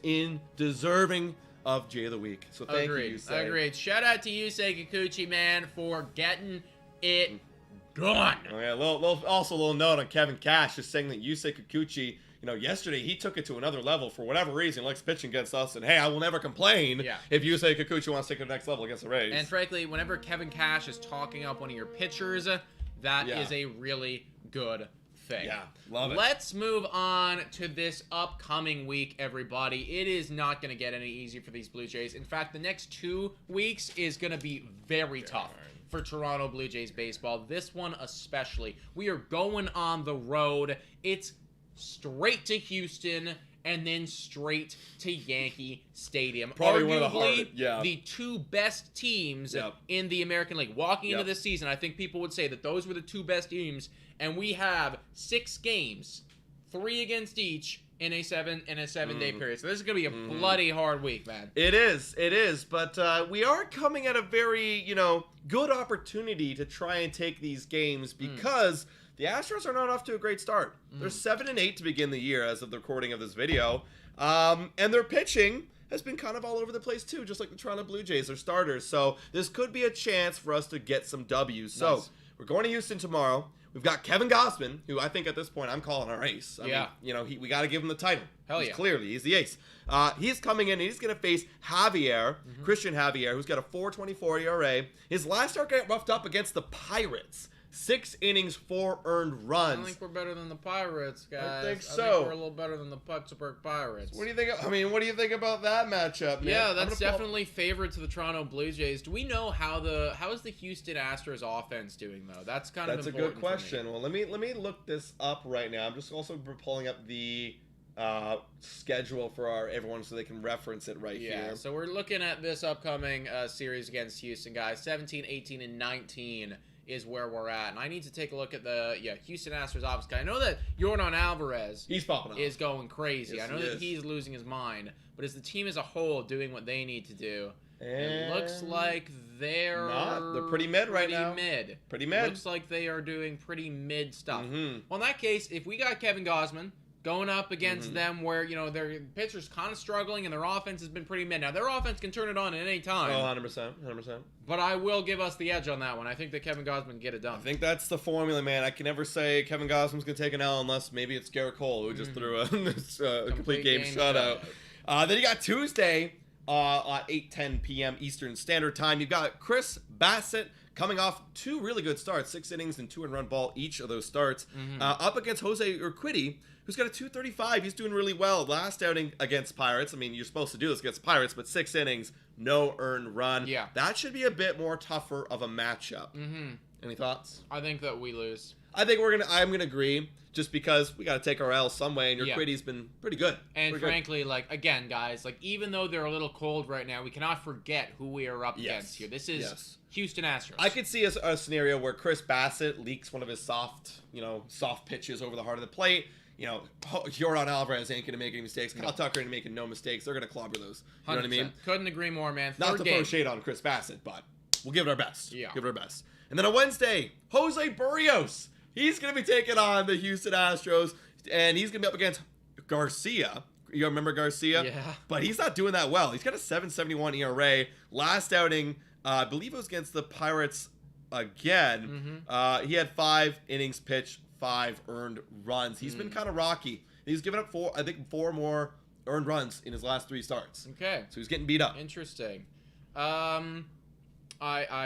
deserving of J of the Week. So thank you, Yusei. Agreed. Shout out to Yusei Kikuchi, man, for getting it done. Oh, yeah, also a little note on Kevin Cash, just saying that Yusei Kikuchi, yesterday he took it to another level for whatever reason, likes pitching against us, and hey, I will never complain if Yusei Kikuchi wants to take it to the next level against the Rays. And frankly, whenever Kevin Cash is talking up one of your pitchers, that is a really good thing. Yeah, love it. Let's move on to this upcoming week, everybody. It is not going to get any easier for these Blue Jays. In fact, the next 2 weeks is going to be very tough for Toronto Blue Jays baseball. This one especially. We are going on the road. It's straight to Houston and then straight to Yankee Stadium. Probably Arguably, one of the hardest, the 2 best teams in the American League. Walking into this season, I think people would say that those were the 2 best teams, and we have 6 games, 3 against each in a 7-day period. So this is going to be a bloody hard week, man. It is, but we are coming at a very, good opportunity to try and take these games because the Astros are not off to a great start. They're 7-8 to begin the year as of the recording of this video. And their pitching has been kind of all over the place too, just like the Toronto Blue Jays, their starters. So this could be a chance for us to get some W's. So we're going to Houston tomorrow. We've got Kevin Gausman, who I think at this point I'm calling our ace. I mean, we got to give him the title. Hell yeah. Clearly, he's the ace. He's coming in and he's going to face Javier, Christian Javier, who's got a 4.24 ERA. His last start got roughed up against the Pirates. 6 innings, 4 earned runs. I think we're better than the Pirates, guys. I think so. I think we're a little better than the Pittsburgh Pirates. What do you think? What do you think about that matchup, man? Yeah, that's definitely favored to the Toronto Blue Jays. Do we know how is the Houston Astros offense doing though? That's kind of important. That's a good question. Well, let me look this up right now. I'm just also pulling up the schedule for everyone so they can reference it here. Yeah, so we're looking at this upcoming series against Houston, guys. 17, 18, and 19 is where we're at. And I need to take a look at the Houston Astros offense. I know that Yordan Alvarez he's popping up. Is going crazy. Yes, I know that he's losing his mind. But is the team as a whole doing what they need to do? And it looks like they're pretty mid right now. Pretty mid. Looks like they are doing pretty mid stuff. Well, in that case, if we got Kevin Gausman going up against them where, their pitcher's kind of struggling and their offense has been pretty mid. Now, their offense can turn it on at any time. Oh, 100%. But I will give us the edge on that one. I think that Kevin Gausman can get it done. I think that's the formula, man. I can never say Kevin Gausman's going to take an L unless maybe it's Garrett Cole, who just threw a complete game shutout. Then you got Tuesday at 8:10 p.m. Eastern Standard Time. You've got Chris Bassett coming off 2 really good starts, 6 innings and 2 earned ball each of those starts, up against Jose Urquidy, who's got a 235. He's doing really well. Last outing against Pirates. I mean, you're supposed to do this against Pirates, but 6 innings, no earned run. Yeah. That should be a bit more tougher of a matchup. Any thoughts? I think that we lose. I'm gonna agree, just because we gotta take our L some way, and your Yeah. Quiddy's been pretty good. And pretty frankly, like, again, guys, like, even though they're a little cold right now, we cannot forget who we are up against here. This is Houston Astros. I could see a scenario where Chris Bassett leaks one of his soft pitches over the heart of the plate. Jordan Alvarez ain't gonna make any mistakes. Kyle Tucker ain't making no mistakes. They're gonna clobber those. You know what I mean? Couldn't agree more, man. Not to throw shade on Chris Bassett, but we'll give it our best. Yeah. Give it our best. And then on Wednesday, Jose Barrios. He's going to be taking on the Houston Astros, and he's going to be up against Garcia. You remember Garcia? Yeah. But he's not doing that well. He's got a 7.71 ERA. Last outing, I believe it was against the Pirates again. He had 5 innings pitched, 5 earned runs. He's been kind of rocky. He's given up 4 more earned runs in his last 3 starts. Okay. So he's getting beat up. Interesting. I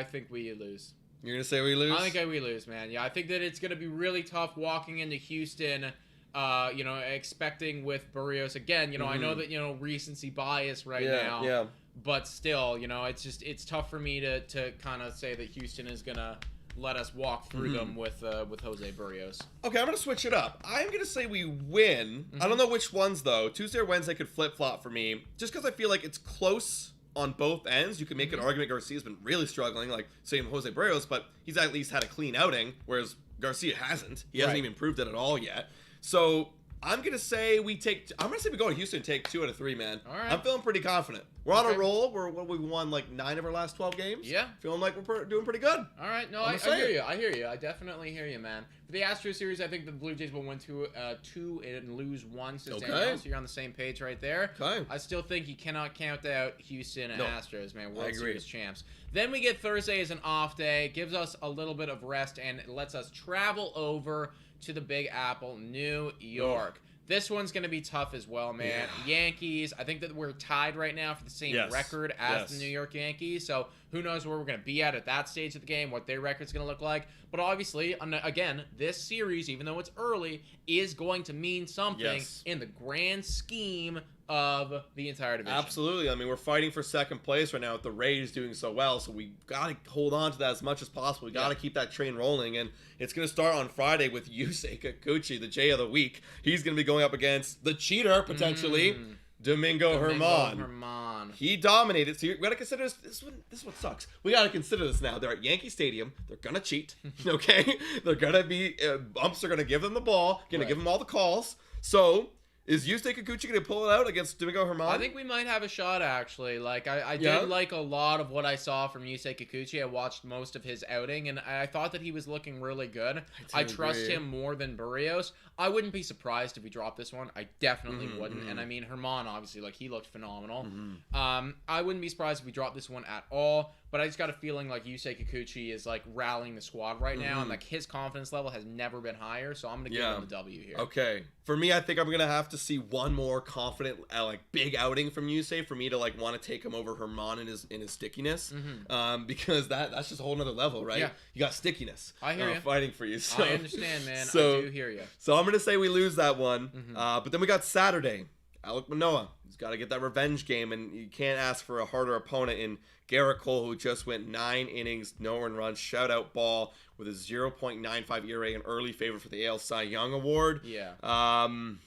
think we lose. You're going to say we lose? I think we lose, man. Yeah, I think that it's going to be really tough walking into Houston, expecting with Barrios again. I know that, recency bias now. Yeah. But still, it's tough for me to kind of say that Houston is going to let us walk through them with Jose Barrios. Okay, I'm going to switch it up. I'm going to say we win. I don't know which ones, though. Tuesday or Wednesday could flip-flop for me, just because I feel like it's close on both ends. You can make an argument Garcia's been really struggling, like same Jose Barrios, but he's at least had a clean outing, whereas Garcia hasn't. He hasn't even proved it at all yet. So I'm gonna say we go to Houston and take 2 out of 3, man. All right. I'm feeling pretty confident. We're on a roll. We won like 9 of our last 12 games. Yeah. Feeling like we're doing pretty good. All right. No, I hear you. I hear you. I definitely hear you, man. For the Astros series, I think the Blue Jays will win 2 and lose 1. So you're on the same page right there. Okay. I still think you cannot count out Houston and Astros, man. World Series champs. Then we get Thursday as an off day. Gives us a little bit of rest and it lets us travel over to the Big Apple, New York. This one's going to be tough as well, man. Yeah. Yankees, I think that we're tied right now for the same record as the New York Yankees. So who knows where we're going to be at that stage of the game, what their record's going to look like. But obviously, again, this series, even though it's early, is going to mean something in the grand scheme of the entire division. Absolutely. I mean, we're fighting for second place right now with the Rays doing so well, so we got to hold on to that as much as possible. We got to keep that train rolling, and it's going to start on Friday with Yusei Kikuchi, the J of the week. He's going to be going up against the cheater, potentially, Domingo Germán. He dominated. So we got to consider this one. This one sucks. We got to consider this now. They're at Yankee Stadium. They're going to cheat, okay? They're going to be, umps are going to give them the ball, going to give them all the calls. So is Yusei Kikuchi going to pull it out against Domingo Germán? I think we might have a shot, actually. Like, I did like a lot of what I saw from Yusei Kikuchi. I watched most of his outing, and I thought that he was looking really good. I trust him more than Barrios. I wouldn't be surprised if we dropped this one. I definitely wouldn't. And I mean, Germán, obviously, like, he looked phenomenal. I wouldn't be surprised if we dropped this one at all. But I just got a feeling like Yusei Kikuchi is like rallying the squad right now, and like his confidence level has never been higher. So I'm gonna give him the W here. Okay, for me, I think I'm gonna have to see one more confident, big outing from Yusei for me to like want to take him over Germán in his stickiness, because that's just a whole nother level, right? Yeah. You got stickiness. I hear you. Fighting for you. So, I understand, man. I do hear you. So I'm gonna say we lose that one, but then we got Saturday. Alek Manoah. He's got to get that revenge game, and you can't ask for a harder opponent in Garrett Cole, who just went 9 innings, no earned runs, shutout ball with a 0.95 ERA, an early favorite for the AL Cy Young Award. Yeah.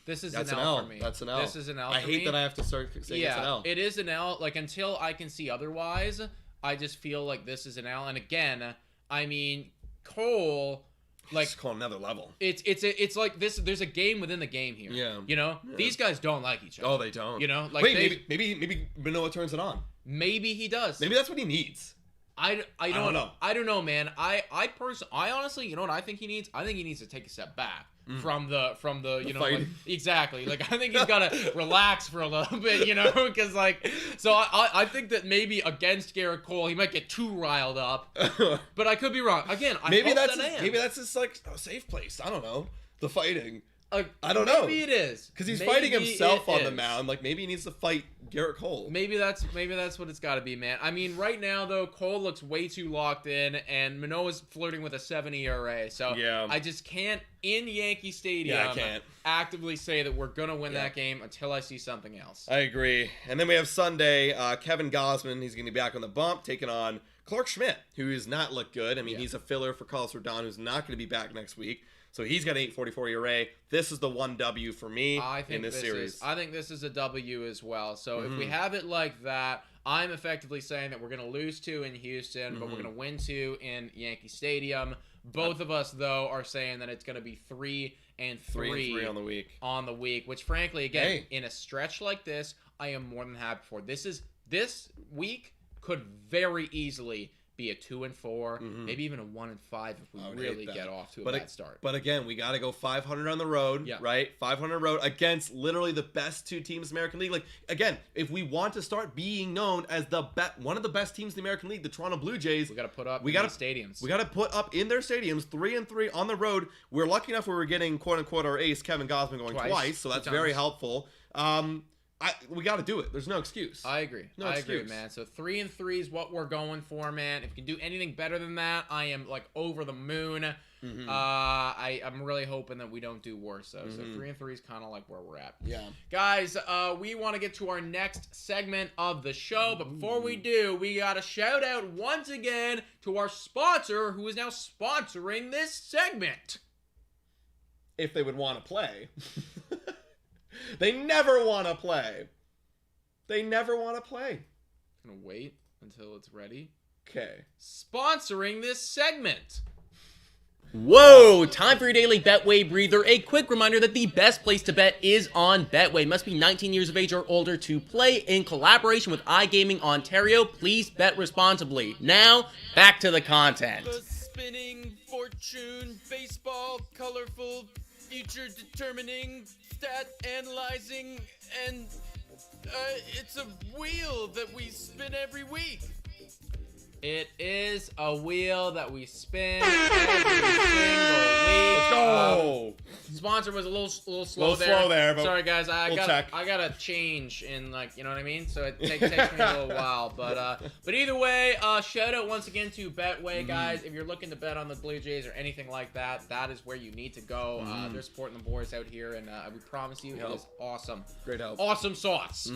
This is an L for me. That's an L. This is an L for me. I hate that I have to start saying it's an L. It is an L. Like, until I can see otherwise, I just feel like this is an L. And again, I mean, Cole, like, it's called another level. It's like this. There's a game within the game here. Yeah. These guys don't like each other. Oh, they don't. Like, wait, maybe Manoah turns it on. Maybe he does. Maybe that's what he needs. I don't know. I don't know, man. I honestly, you know what I think he needs? I think he needs to take a step back from the like, exactly. Like, I think he's got to relax for a little bit, because like, so I think that maybe against Garrett Cole he might get too riled up, but I could be wrong. Again, maybe that's his like safe place. I don't know. The fighting. I don't know. know. Maybe it is. Because he's fighting himself on the mound. Like, maybe he needs to fight Garrett Cole. Maybe that's what it's got to be, man. I mean, right now, though, Cole looks way too locked in, and Manoah's flirting with a 7 ERA. So I just can't, in Yankee Stadium, actively say that we're going to win that game until I see something else. I agree. And then we have Sunday, Kevin Gausman. He's going to be back on the bump, taking on Clark Schmidt, who has not looked good. I mean, he's a filler for Carlos Rodon, who's not going to be back next week. So he's got 8.44 ERA. This is the one W for me in this series. I think this is a W as well. So if we have it like that, I'm effectively saying that we're going to lose 2 in Houston, but we're going to win 2 in Yankee Stadium. Both of us, though, are saying that it's going to be 3 and 3 on the week. On the week, which, frankly, again, in a stretch like this, I am more than happy for. This week could very easily be a 2 and 4, maybe even a 1 and 5 if we really get off to a bad start. But again, we got to go 500 on the road, right? 500 road against literally the best 2 teams in the American League. Like, again, if we want to start being known as one of the best teams in the American League, the Toronto Blue Jays, we got to put up in their stadiums. We got to put up in their stadiums 3 and 3 on the road. We're lucky enough where we're getting quote unquote our ace Kevin Gausman going twice, so that's very helpful. We got to do it. There's no excuse. I agree. I agree, man. So 3 and 3 is what we're going for, man. If you can do anything better than that, I am like over the moon. I'm really hoping that we don't do worse though. So 3 and 3 is kind of like where we're at. Yeah, guys. We want to get to our next segment of the show, but before we do, we got to shout out once again to our sponsor, who is now sponsoring this segment. If they would want to play. They never want to play. They never want to play. Gonna wait until it's ready. Okay. Sponsoring this segment. Whoa! Time for your daily Betway breather. A quick reminder that the best place to bet is on Betway. Must be 19 years of age or older to play. In collaboration with iGaming Ontario, please bet responsibly. Now, back to the content. The spinning fortune, baseball, colorful, future determining, stat analyzing, and it's a wheel that we spin every week. It is a wheel that we spin every single week. Let's go. Sponsor was a little slow there. But sorry guys, I got a change in, like, you know what I mean. So it takes me a little while, but either way, shout out once again to Betway, guys. If you're looking to bet on the Blue Jays or anything like that, that is where you need to go. They're supporting the boys out here, and we promise you it is awesome. Great help. Awesome sauce.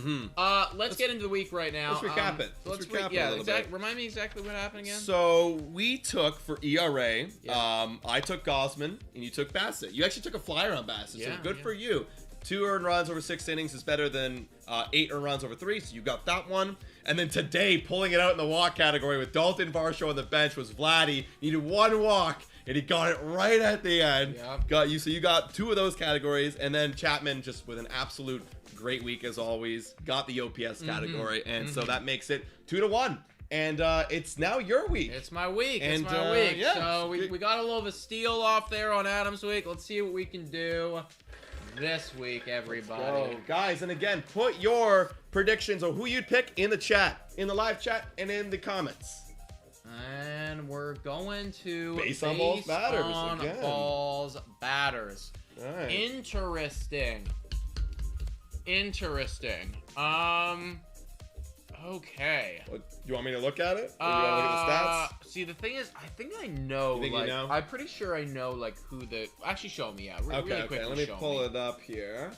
Let's get into the week right now. Let's recap it. Let's recap it a little bit. Remind me exactly what happened again. So we took for ERA. I took Gausman and you took Bassett. You actually took a flyer on Bassett, so good for you. 2 earned runs over 6 innings is better than 8 earned runs over 3, so you got that one. And then today, pulling it out in the walk category with Dalton Varsho on the bench was Vladdy. Needed 1 walk, and he got it right at the end. Got you. So you got 2 of those categories, and then Chapman just with an absolute great week as always. Got the OPS category, and so that makes it 2-1. And it's now your week. It's my week. It's my week. Yeah, so we got a little of a steal off there on Adam's week. Let's see what we can do this week, everybody. Guys, and again, put your predictions on who you'd pick in the chat, in the live chat, and in the comments. And we're going to base on balls batters. Balls batters. All right. Interesting. Okay. You want me to look at it? Or you want to look at the stats? See, the thing is, I think I know. You think you know? I'm pretty sure I know, like, who the... Actually, show me, yeah. Okay. Let me pull it up here.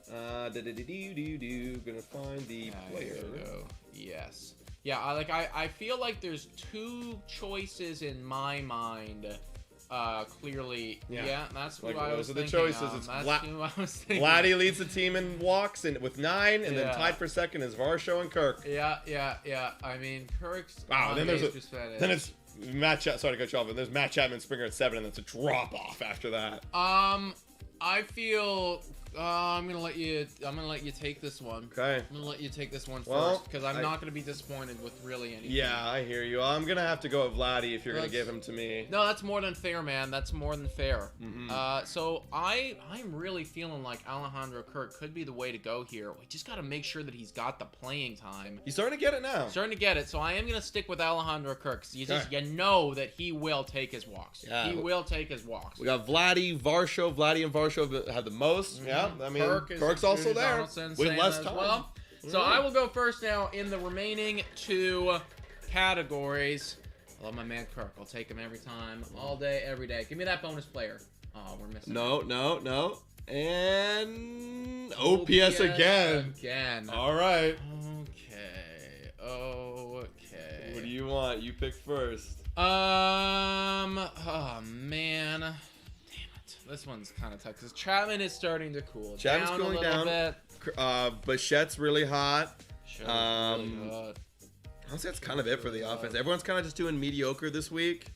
Gonna find the player. There we go. Yes. Yeah, I feel like there's 2 choices in my mind. Clearly, that's who I was thinking. Those are the choices. It's Vladdy leads the team in walks with 9, and then tied for second is Varsho and Kirk. Yeah. I mean, Kirk's. Wow. Then it's Matt. Sorry to cut you off, but there's Matt Chapman, Springer at 7, and it's a drop off after that. I feel. I'm gonna let you take this one. Okay. I'm gonna let you take this one first because I'm not gonna be disappointed with really anything. Yeah, I hear you. I'm gonna have to go with Vladdy if you're gonna give him to me. No, that's more than fair, man. That's more than fair. So I'm really feeling like Alejandro Kirk could be the way to go here. We just gotta make sure that he's got the playing time. He's starting to get it now. Starting to get it. So I am gonna stick with Alejandro Kirk. You know that he will take his walks. Yeah, he will take his walks. We got Vladdy, Varsho. Vladdy and Varsho have the most. Yeah. I mean, Kirk's also there with less time. Well. So I will go first now in the remaining 2 categories. I love my man Kirk. I'll take him every time, all day, every day. Give me that bonus player. Oh, we're missing. No. And OPS again. Again. All right. Okay. What do you want? You pick first. Oh man, damn it. This one's kind of tough because Chapman is starting to cool Chapman's down cooling a little down. bit. Bichette's really hot. Sure, really hot. Honestly, that's kind of it for the offense. Everyone's kind of just doing mediocre this week.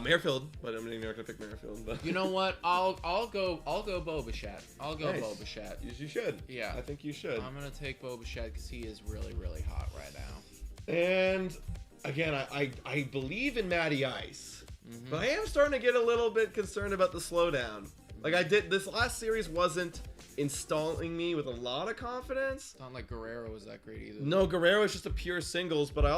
Merrifield, but I'm not gonna pick Merrifield. But You know what? I'll go Bo Bichette. I'll go Nice. Bo Bichette. you should. Yeah. I think you should. I'm gonna take Bo Bichette because he is really, really hot right now. And again, I believe in Matty Ice, but I am starting to get a little bit concerned about the slowdown. Like this last series wasn't installing me with a lot of confidence. It's not like Guerrero was that great either. No, Guerrero is just a pure singles, but I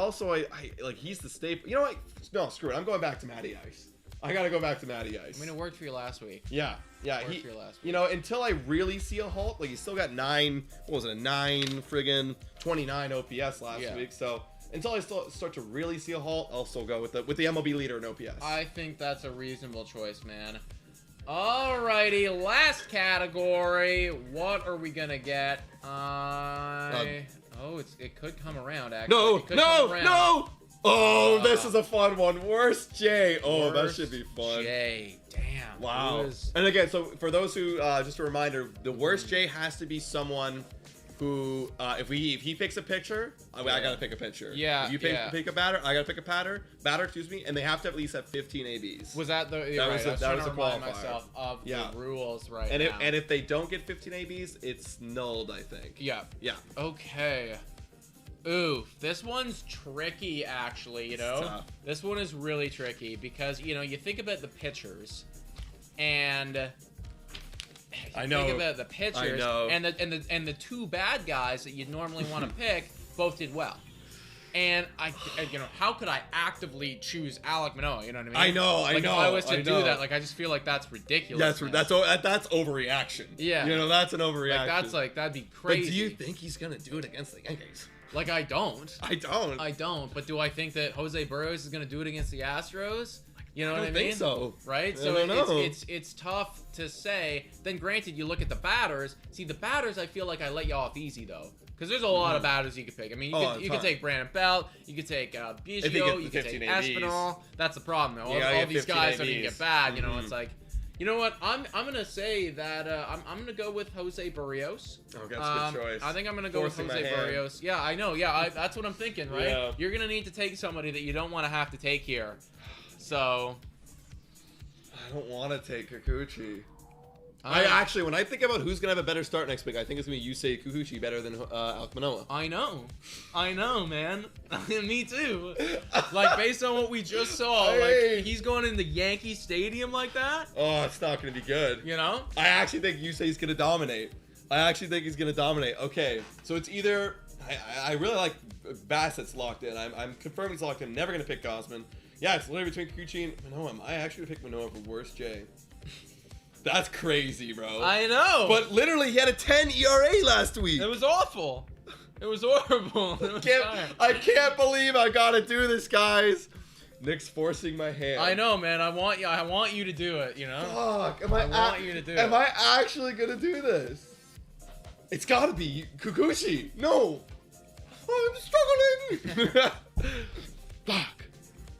like he's the staple. You know what? No, screw it. I'm going back to Matty Ice. I gotta go back to Matty Ice. I mean, it worked for you last week. Yeah. It worked for you last week. You know, until I really see a halt, like he's still got 29 OPS last week. So until I start to really see a halt, I'll still go with the MLB leader in OPS. I think that's a reasonable choice, man. Alrighty, last category. What are we gonna get? It could come around actually. No! Oh, this is a fun one. Worst J. Oh, that Worst should be fun. J. Damn. Wow. And again, so for those who, just a reminder, the worst J has to be someone who, if he picks a pitcher, I gotta pick a pitcher. Yeah. If you pick a batter, I gotta pick a batter, and they have to at least have 15 ABs. Was that the? was right. the I was trying to remind qualifier. myself of the rules right and now. if they don't get 15 ABs, it's nulled, I think. Yeah. Yeah. Okay. Ooh, this one's tricky actually, you know? tough. This one is really tricky because, you know, you think about the pitchers and I know. think about the pitchers I know. and the two bad guys that you'd normally want to pick both did well. And you know, how could I actively choose Alek Manoah? You know what I mean? I know. If I was to do that, like, I just feel like that's ridiculous. That's overreaction. Yeah. You know, that's an overreaction. That'd be crazy. But do you think he's gonna do it against the Yankees? Like, I don't. I don't. But do I think that Jose Burrios is going to do it against the Astros? You know what I mean? I don't think so. Right? I So don't know. it's tough to say. Then granted, you look at the batters. See, the batters, I feel like I let you off easy, though. Because there's a lot of batters you could pick. I mean, you could take Brandon Belt. You could take Biggio. You could take Espinal. That's the problem, though. All these guys that can get bad. You know, it's like... You know what? I'm gonna say that I'm gonna go with Jose Burrios. Okay, that's a good choice. I think I'm gonna go Forcing with my Jose hand. Burrios. Yeah, I know. Yeah, that's what I'm thinking, right? Yeah. You're gonna need to take somebody that you don't want to have to take here. So I don't want to take Kikuchi. I actually, when I think about who's gonna have a better start next week, I think it's gonna be Yusei Kikuchi better than Alek Manoah. I know, man. Me too. Like, based on what we just saw, Hey. like, he's going in the Yankee Stadium like that. Oh, it's not gonna be good. You know? I actually think Yusei's gonna dominate. Okay, so it's either I really like Bassett's locked in. I'm confirmed he's locked in. Never gonna pick Gausman. Yeah, it's literally between Kikuchi and Manoah. I actually pick Manoah for worst J. That's crazy, bro. I know. But literally, he had a 10 ERA last week. it was awful. It was horrible. It was dire. I can't believe I gotta do this, guys. Nick's forcing my hand. I know, man. I want you to do it. You know. Fuck. I want you to do it. Am I actually gonna do this? It's gotta be Kikuchi. No. I'm struggling. Fuck.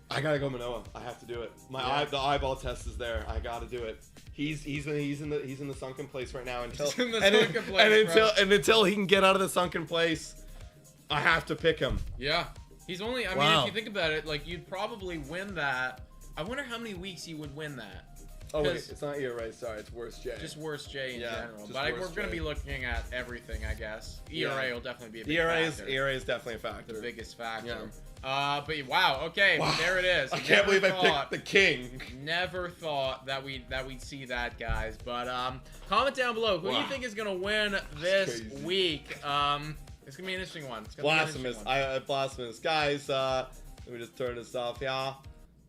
I gotta go Manoah. I have to do it. The eyeball test is there. I gotta do it. He's in the sunken place right now until until he can get out of the sunken place. I have to pick him. Yeah. He's only, I mean, if you think about it, like, you'd probably win that. I wonder how many weeks you would win that. Oh, wait, it's not ERA, sorry, it's worst J. Just worst J in general. just But we're worst going to J. be looking at everything, I guess. ERA will definitely be a big factor. ERA is definitely a factor. The biggest factor. Yeah. But wow, okay, Wow. there it is. I can't believe I picked the king. Never thought that we'd see that, guys. But comment down below who you think is gonna win this crazy. week. It's gonna be an interesting one. It's gonna Blasphemous. Be an interesting one. Blasphemous. Guys, let me just turn this off, yeah.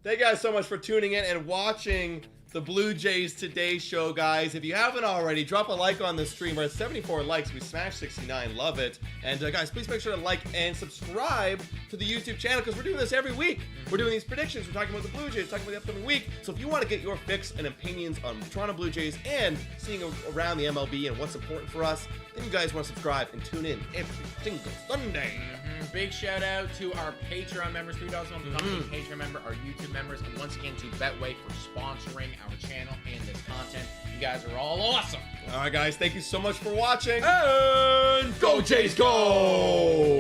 Thank you guys so much for tuning in and watching the Blue Jays Today Show, guys. If you haven't already, drop a like on this stream. We're at 74 likes. We smashed 69. Love it. And guys, please make sure to like and subscribe to the YouTube channel because we're doing this every week. We're doing these predictions. We're talking about the Blue Jays, talking about the upcoming week. So if you want to get your fix and opinions on the Toronto Blue Jays and seeing around the MLB and what's important for us, then you guys want to subscribe and tune in every single Sunday. big shout out to our Patreon members, $3 a month, becoming a Patreon member, our YouTube members, and once again to Betway for sponsoring our channel and this content. You guys are all awesome. All right, guys, thank you so much for watching. And go Jays, go!